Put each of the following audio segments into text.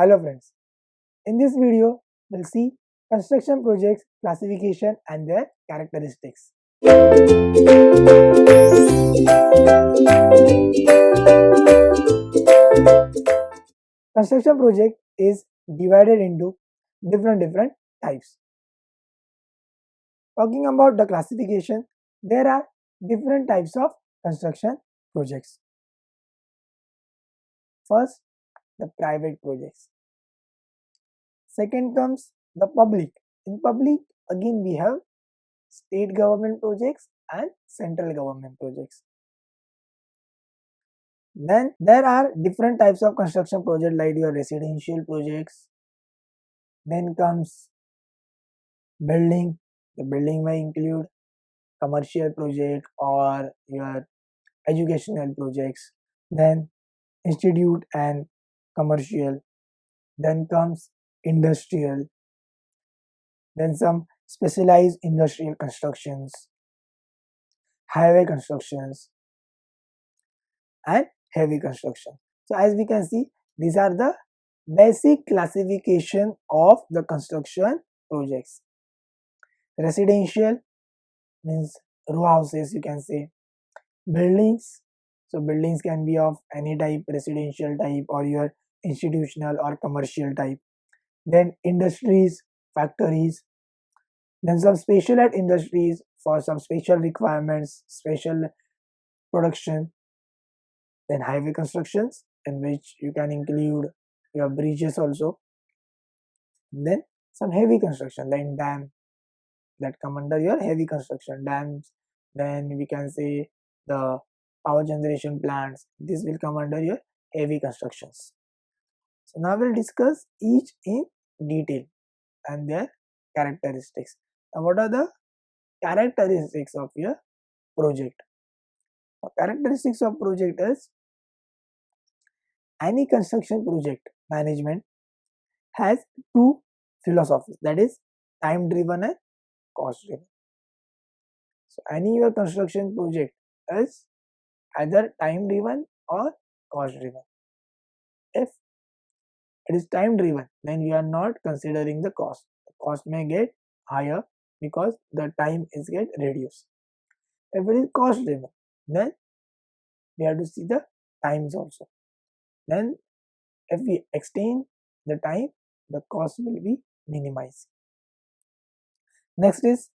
Hello friends, in this video we'll see construction projects classification and their characteristics. Construction project is divided into different types. Talking about the classification, there are different types of construction projects. First, the private projects. Second comes the public. In public, again we have state government projects and central government projects. Then there are different types of construction project like your residential projects. Then comes building. The building may include commercial project or your educational projects. Then institute and commercial. Then comes industrial. Then some specialized industrial constructions, highway constructions, and heavy construction. So as we can see, these are the basic classification of the construction projects. Residential means row houses, you can say. Buildings, so buildings can be of any type, residential type or your institutional or commercial type. Then industries, factories. Then some specialized industries for some special requirements, special production. Then highway constructions, in which you can include your bridges also. Then some heavy construction like dam, that come under your heavy construction, dams. Then we can say the power generation plants, this will come under your heavy constructions. So now we'll discuss each in detail and their characteristics. Now what are the characteristics of your project? Characteristics of project is any construction project management has two philosophies, that is time driven and cost driven. So any your construction project is either time driven or cost driven. If it is time driven, then we are not considering the cost. The cost may get higher because the time is get reduced. If it is cost driven, then we have to see the times also. Then if we extend the time, the cost will be minimized. Next is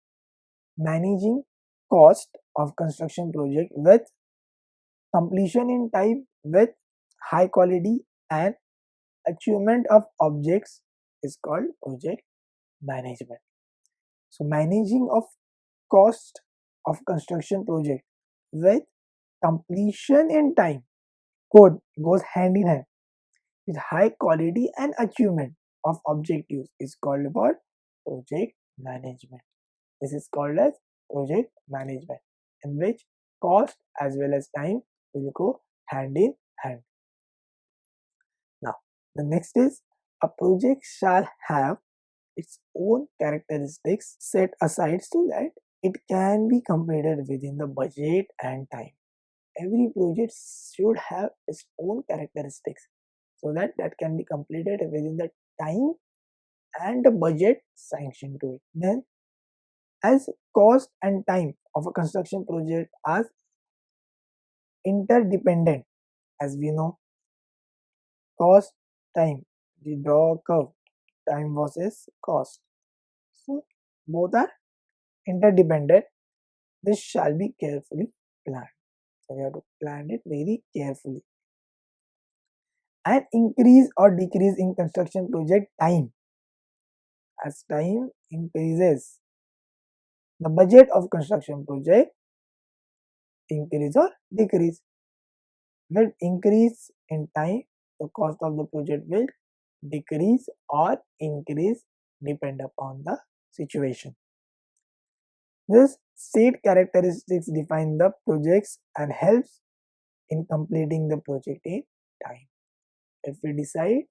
managing cost of construction project with completion in time with high quality and achievement of objects is called project management. So managing of cost of construction project with completion in time goes hand in hand with high quality and achievement of objectives is called about project management. This is called as project management, in which cost as well as time will go hand in hand. Now the next is a project shall have its own characteristics set aside so that it can be completed within the budget and time. Every project should have its own characteristics so that can be completed within the time and the budget sanctioned to it. Then as cost and time of a construction project are interdependent, as we know, cost, time, we draw a curve, time versus cost. So both are interdependent. This shall be carefully planned. So we have to plan it very carefully. And increase or decrease in construction project time. As time increases, the budget of construction project increase or decrease. With increase in time, the cost of the project will decrease or increase depend upon the situation. This set characteristics define the projects and helps in completing the project in time. If we decide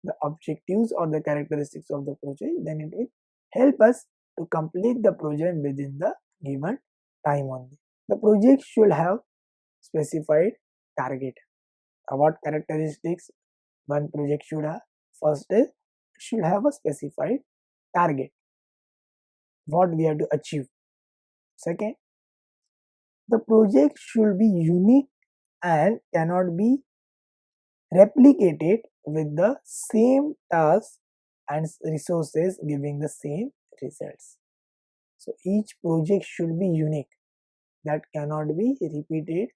the objectives or the characteristics of the project, then it will help us to complete the project within the given time only. The project should have specified target. What characteristics one project should have? First is it should have a specified target, what we have to achieve. Second, the project should be unique and cannot be replicated with the same task and resources giving the same results. So each project should be unique, that cannot be repeated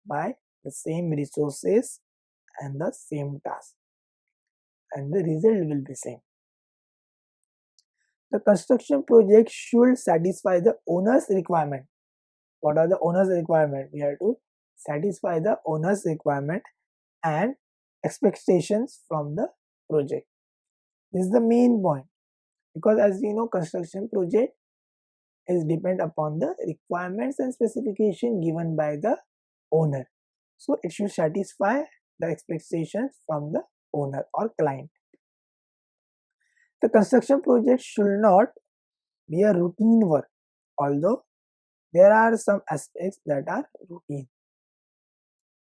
by the same resources and the same task, and the result will be same. The construction project should satisfy the owner's requirement. What are the owner's requirement? We have to satisfy the owner's requirement and expectations from the project. This is the main point, because as you know, construction project is depend upon the requirements and specification given by the owner. So it should satisfy the expectations from the owner or client. The construction project should not be a routine work, although there are some aspects that are routine.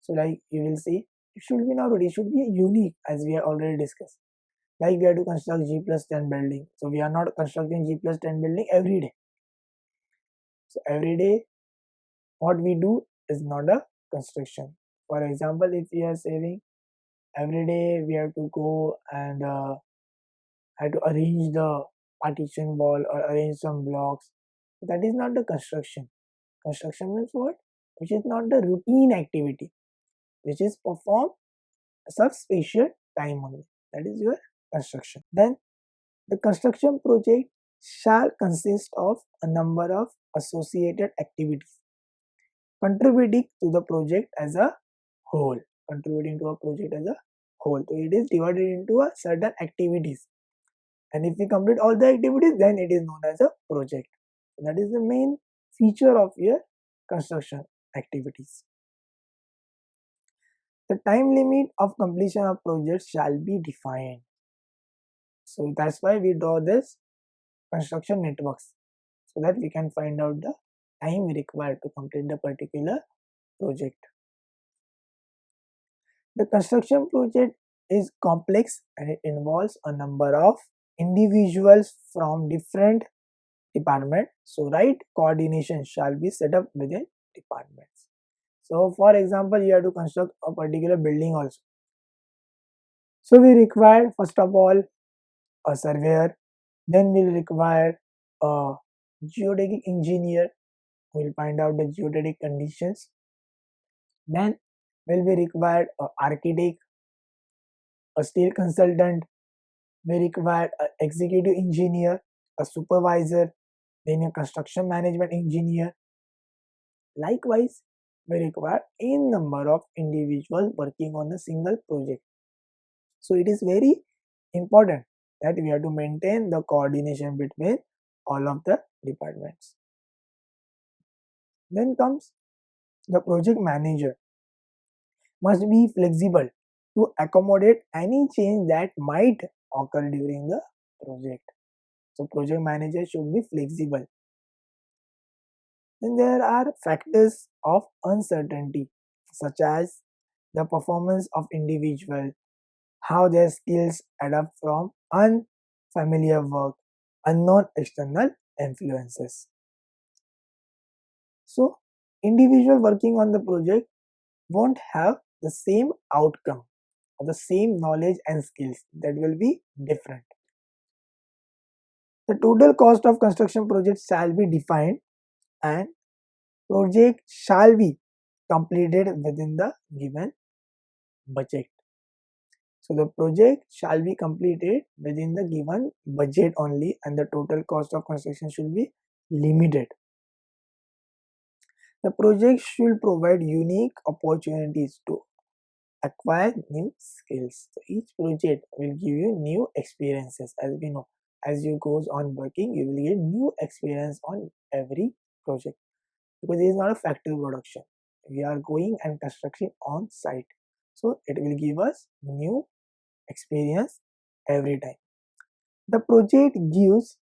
So like you will see, it should be not routine, it should be unique, as we have already discussed. Like we have to construct G plus 10 building. So we are not constructing G plus 10 building every day. So every day what we do is not a construction. For example, if we are saving, every day we have to go and have to arrange the partition wall or arrange some blocks. That is not the construction. Construction means what? Which is not the routine activity, which is performed some special time only. That is your construction. Then the construction project shall consist of a number of associated activities contributing to the project as a whole. Contributing to a project as a whole. So it is divided into a certain activities. And if we complete all the activities, then it is known as a project. That is the main feature of your construction activities. The time limit of completion of projects shall be defined. So that's why we draw this construction networks, so that we can find out the time required to complete the particular project. The construction project is complex and it involves a number of individuals from different departments. So right coordination shall be set up within departments. So for example, you have to construct a particular building also. So we require first of all a surveyor, then we'll require a geodetic engineer who will find out the geodetic conditions. Then will be required an architect, a steel consultant, we require an executive engineer, a supervisor, then a construction management engineer. Likewise, we require a number of individuals working on a single project. So it is very important that we have to maintain the coordination between all of the departments. Then comes the project manager must be flexible to accommodate any change that might occur during the project. So project manager should be flexible. Then there are factors of uncertainty such as the performance of individual, how their skills adapt from unfamiliar work, unknown external influences. So individual working on the project won't have the same outcome or the same knowledge and skills, that will be different. The total cost of construction project shall be defined and project shall be completed within the given budget. So the project shall be completed within the given budget only, and the total cost of construction should be limited. The project should provide unique opportunities to acquire new skills. So each project will give you new experiences. As we know, as you goes on working, you will get new experience on every project, because it is not a factory production. We are going and constructing on site, so it will give us new experience every time. The project gives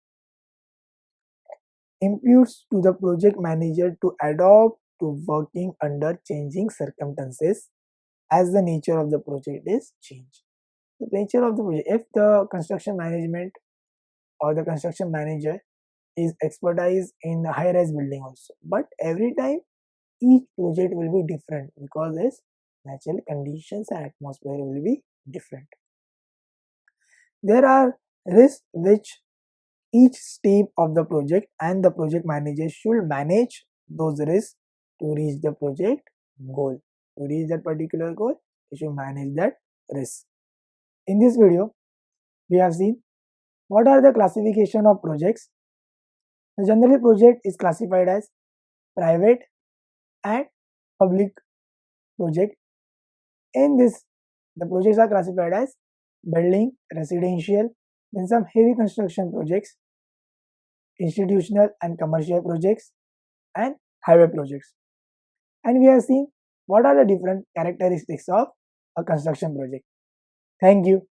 imputes to the project manager to adopt to working under changing circumstances as the nature of the project is changed. The nature of the project. If the construction management or the construction manager is expertise in high-rise building also, but every time each project will be different because its natural conditions and atmosphere will be different. There are risks which each step of the project and the project manager should manage those risks to reach the project goal. To reach that particular goal, you should manage that risk. In this video, we have seen what are the classification of projects. The general project is classified as private and public project. In this, the projects are classified as building, residential, then some heavy construction projects, institutional and commercial projects, and highway projects. And we have seen what are the different characteristics of a construction project. Thank you.